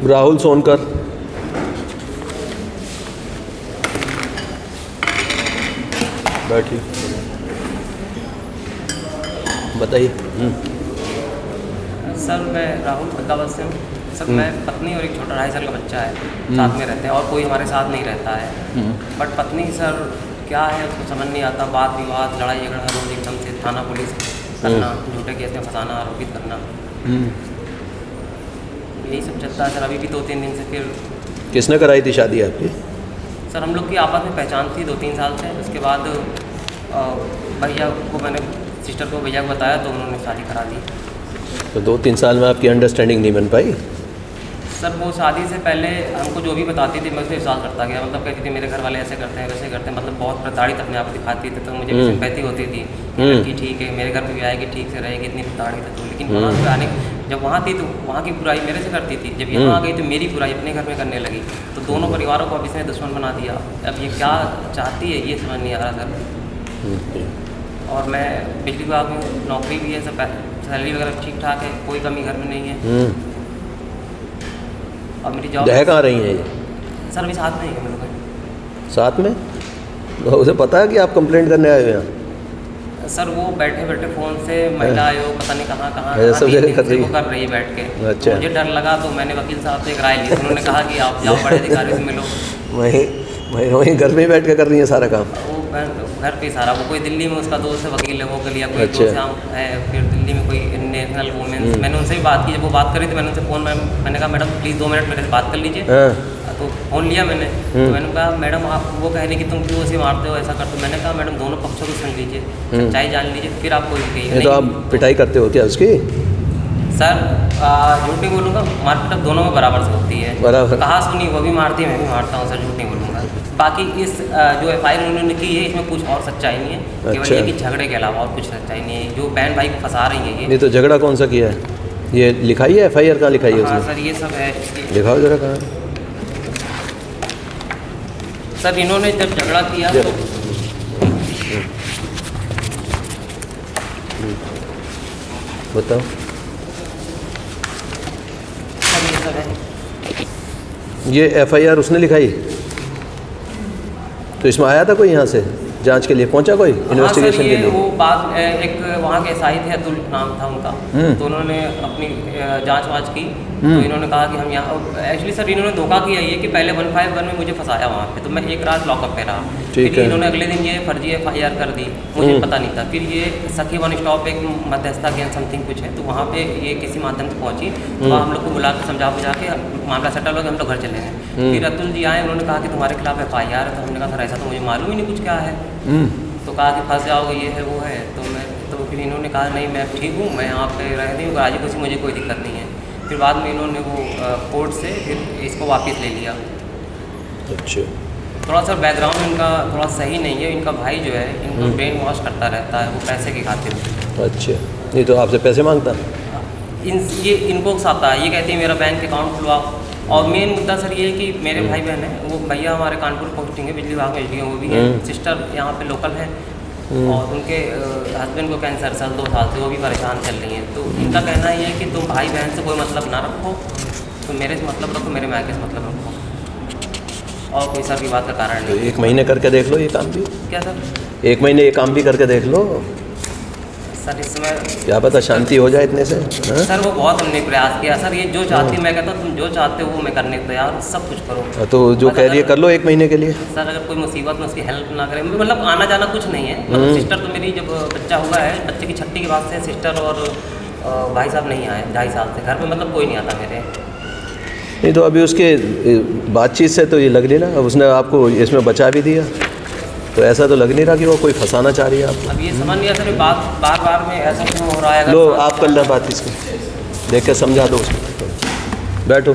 राहुल सोनकर। बैठिए, बताइए। सर मैं राहुल फरीदाबाद से हूँ। सर मैं पत्नी और एक छोटा 2.5 साल का बच्चा है, साथ में रहते हैं और कोई हमारे साथ नहीं रहता है। बट पत्नी सर क्या है उसको समझ नहीं आता, वाद विवाद लड़ाई झगड़ा रोज एकदम से थाना पुलिस करना, झूठे केस में फंसाना, आरोपित करना, यही सब चलता है सर। अभी भी 2-3 दिन से फिर। किसने कराई थी शादी आपकी? सर हम लोग की आपस में पहचान थी 2-3 साल से। उसके बाद भैया को मैंने सिस्टर को भैया को बताया तो उन्होंने शादी करा दी। तो 2-3 साल में आपकी अंडरस्टैंडिंग नहीं बन पाई? सर वो शादी से पहले हमको जो भी बताती थी मैं उसे विश्वास करता गया। मतलब कहती थी मेरे घर वाले ऐसे करते हैं वैसे करते हैं, मतलब बहुत प्रताड़ित अपने आप दिखाती थी। तो मुझे भी सिंपैथी होती थी कि ठीक है मेरे घर पे भी आएगी, ठीक से रहेगी, इतनी प्रताड़ित है तो। लेकिन वहाँ से आने जब वहाँ थी तो वहाँ की बुराई मेरे से करती थी, जब यहाँ आ गई तो मेरी बुराई अपने घर में करने लगी। तो दोनों परिवारों को अब इसने दुश्मन बना दिया। अब ये क्या चाहती है ये समझ नहीं आ रहा सर। और मैं बिजली विभाग में नौकरी भी है, सब सैलरी वगैरह ठीक ठाक है, कोई कमी घर में नहीं है। और मेरी जॉब रह कहाँ रही हैं ये? सर अभी साथ में ही है मेरे को। साथ में? तो उसे पता है कि आप कंप्लेंट करने आए हो यहाँ? सर वो बैठे बैठे फ़ोन से महिला आयोग पता नहीं कहाँ कहाँ सब जगह कर रही है बैठ के। अच्छा। मुझे डर लगा तो मैंने वकील साहब से एक राय ली। उन्होंने कहा कि आप जाओ बड़े अधिकारी से मिलो। वहीं घर में ही बैठ के कर रही है सारा काम? वो घर पे सारा, वो कोई दिल्ली में उसका दोस्त है वकील है वो कर लिया, कोई दोस्त है फिर दिल्ली में कोई नेशनल वुमेन्स। मैंने उनसे भी बात की, जब वो बात करी तो मैंने उनसे फ़ोन में मैंने कहा मैडम प्लीज़ 2 मिनट मेरे से बात कर लीजिए। तो फ़ोन लिया मैंने, तो मैंने कहा मैडम आप वो कह रही कि तुम क्यों उसे मारते हो ऐसा करते हो। मैंने कहा मैडम दोनों पक्षों को सुन लीजिए, सच्चाई जान लीजिए, फिर आप कोई कहिए। तो आप पिटाई करते हो क्या उसकी? सर झूठ नहीं बोलूँगा, मारपीट अब दोनों में बराबर से होती है। बराबर। कहा सुनी वो भी मारती है, मैं भी मारता हूँ सर, झूठ नहीं बोलूँगा। बाकी इस जो FIR उन्होंने की है इसमें कुछ और सच्चाई नहीं है। केवल ये कि झगड़े के अलावा और कुछ सच्चाई नहीं है। जो बहन भाई को फंसा रही है ये। नहीं तो झगड़ा कौन सा किया है? ये लिखाई है FIR कहाँ लिखाई है उसने? हाँ सर ये सब है। दिखाओ जरा कहाँ। सर इन्होंने जब झगड़ा किया तो बताओ। सर ये सब है। ये FIR उसने लिखाई? तो इसमें आया था कोई यहाँ से जांच के लिए? पहुँचा कोई इन्वेस्टिगेशन के लिए? वो बात एक वहाँ के SI थे, अतुल नाम था उनका। तो उन्होंने अपनी जांच वाँच की। तो इन्होंने कहा कि हम यहाँ एक्चुअली सर इन्होंने धोखा किया ये कि पहले 151 में मुझे फंसाया वहाँ पे, तो मैं एक रात लॉकअप पे रहा। फिर इन्होंने अगले दिन ये फर्जी FIR कर दी, मुझे पता नहीं था। फिर ये सखी वन स्टॉप एक मध्यस्थता ज्ञान समथिंग कुछ है, तो वहाँ पे ये किसी माध्यम से पहुँची। वहाँ हम लोग को बुला के समझा बुझा के मामला सेटल हो गया, हम लोग घर चले गए। फिर अतुल जी आए, उन्होंने कहा कि तुम्हारे खिलाफ FIR है। तो हमने कहा सर ऐसा तो मुझे मालूम ही नहीं कुछ क्या है। तो कहा कि फंस जाओगे ये है वो है। तो फिर इन्होंने कहा नहीं मैं ठीक हूँ, मैं यहाँ पे रह रही हूँ राजी खुशी, मुझे कोई दिक्कत नहीं है। फिर बाद में इन्होंने वो कोर्ट से फिर इसको वापस ले लिया। अच्छा। थोड़ा सा बैकग्राउंड इनका थोड़ा सही नहीं है। इनका भाई जो है इनको ब्रेन वॉश करता रहता है, वो पैसे की खातिर। अच्छा। नहीं तो आपसे पैसे मांगता? ये इनको उकसाता है, ये कहती है मेरा बैंक अकाउंट खुलवाओ। और मेन मुद्दा सर ये है कि मेरे भाई बहन है, वो भैया हमारे कानपुर पोस्टिंग है, बिजली विभाग में एसडीओ वो भी है। सिस्टर यहाँ पे लोकल है और उनके हस्बैंड को कैंसर सर 2 साल से, वो भी परेशान चल रही हैं। तो इनका कहना ये है कि तुम भाई बहन से कोई मतलब ना रखो, तो मेरे से मतलब रखो, मेरे मायके से मतलब रखो, और कोई सर की बात का कारण नहीं। 1 महीने करके देख लो ये काम भी। क्या सर? 1 महीने ये काम भी करके देख लो सर। इस समय क्या पता शांति हो जाए इतने से। सर वो बहुत हमने प्रयास किया सर। ये जो चाहती है मैं कहता हूँ तुम जो चाहते हो वो मैं करने को तैयार हूँ, सब कुछ करो। तो जो कह रही है कर लो 1 महीने के लिए। सर अगर कोई मुसीबत में उसकी हेल्प ना करे, मतलब आना जाना कुछ नहीं है। मतलब सिस्टर तो मेरी जब बच्चा हुआ है, बच्चे की छठी के बाद से सिस्टर और भाई साहब नहीं आए 2.5 साल से घर पे, मतलब कोई नहीं आता मेरे। नहीं तो अभी उसके बातचीत से तो ये लग नहीं रहा, अब उसने आपको इसमें बचा भी दिया, तो ऐसा तो लग नहीं रहा कि वो कोई फंसाना चाह रही है आपको। अब ये समझ नहीं आता बात बार बार में ऐसा क्यों हो रहा है। लो आप कर लें बात, इसको देख के समझा दो उसको। बैठो।